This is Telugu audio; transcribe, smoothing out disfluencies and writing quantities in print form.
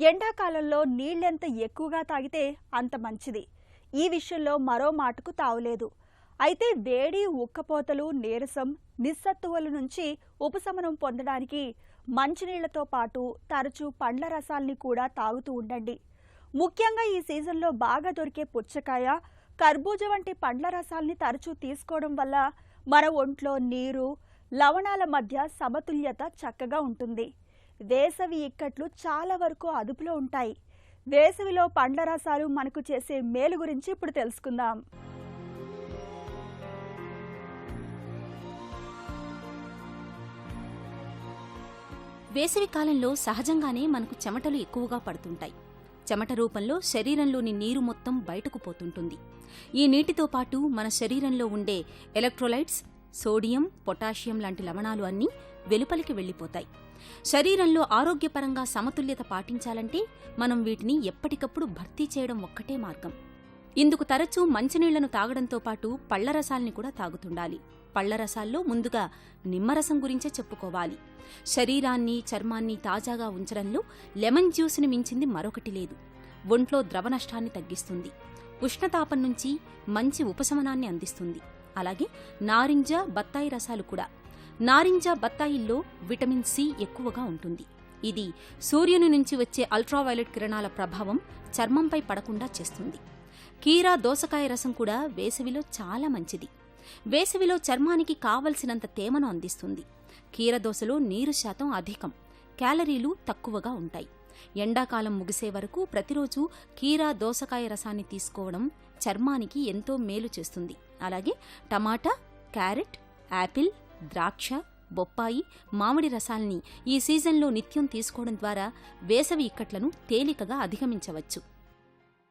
ఎండాకాలంలో నీళ్లెంత ఎక్కువగా తాగితే అంత మంచిది. ఈ విషయంలో మరో మాటకు తావులేదు. అయితే వేడి, ఉక్కపోతలు, నీరసం, నిస్సత్తువల నుంచి ఉపశమనం పొందడానికి మంచినీళ్లతో పాటు తరచూ పండ్ల రసాల్ని కూడా తాగుతూ ఉండండి. ముఖ్యంగా ఈ సీజన్లో బాగా దొరికే పుచ్చకాయ, కర్బూజ వంటి పండ్ల రసాల్ని తరచూ తీసుకోవడం వల్ల మన ఒంట్లో నీరు, లవణాల మధ్య సమతుల్యత చక్కగా ఉంటుంది. వేసవి ఇక్కట్లు చాలా వరకు అదుపులో ఉంటాయి. వేసవిలో పండ్ల రసాలు మనకు చేసే మేలు గురించి ఇప్పుడు తెలుసుకుందాం. వేసవి కాలంలో సహజంగానే మనకు చెమటలు ఎక్కువగా పడుతుంటాయి. చెమట రూపంలో శరీరంలోని నీరు మొత్తం బయటకు పోతుంటుంది. ఈ నీటితో పాటు మన శరీరంలో ఉండే ఎలక్ట్రోలైట్స్, సోడియం, పొటాషియం లాంటి లవణాలు అన్నీ వెలుపలికి వెళ్లిపోతాయి. శరీరంలో ఆరోగ్యపరంగా సమతుల్యత పాటించాలంటే మనం వీటిని ఎప్పటికప్పుడు భర్తీ చేయడం ఒక్కటే మార్గం. ఇందుకు తరచూ మంచినీళ్లను తాగడంతో పాటు పళ్లరసాల్ని కూడా తాగుతుండాలి. పళ్లరసాల్లో ముందుగా నిమ్మరసం గురించే చెప్పుకోవాలి. శరీరాన్ని, చర్మాన్ని తాజాగా ఉంచడంలో లెమన్ జ్యూస్ని మించింది మరొకటి లేదు. ఒంట్లో ద్రవ నష్టాన్ని తగ్గిస్తుంది. ఉష్ణతాపం నుంచి మంచి ఉపశమనాన్ని అందిస్తుంది. అలాగే నారింజ, బత్తాయి రసాలు కూడా. నారింజ, బత్తాయిల్లో విటమిన్ సి ఎక్కువగా ఉంటుంది. ఇది సూర్యుని నుంచి వచ్చే అల్ట్రావైలెట్ కిరణాల ప్రభావం చర్మంపై పడకుండా చేస్తుంది. కీరా, దోసకాయ రసం కూడా వేసవిలో చాలా మంచిది. వేసవిలో చర్మానికి కావలసినంత తేమను అందిస్తుంది. కీరదోసలో నీరు శాతం అధికం, క్యాలరీలు తక్కువగా ఉంటాయి. ఎండాకాలం ముగిసే వరకు ప్రతిరోజు కీరా, దోసకాయ రసాన్ని తీసుకోవడం చర్మానికి ఎంతో మేలు చేస్తుంది. అలాగే టమాటా, క్యారెట్, యాపిల్, ద్రాక్ష, బొప్పాయి, మామిడి రసాల్ని ఈ సీజన్లో నిత్యం తీసుకోవడం ద్వారా వేసవి ఇక్కట్లను తేలికగా అధిగమించవచ్చు.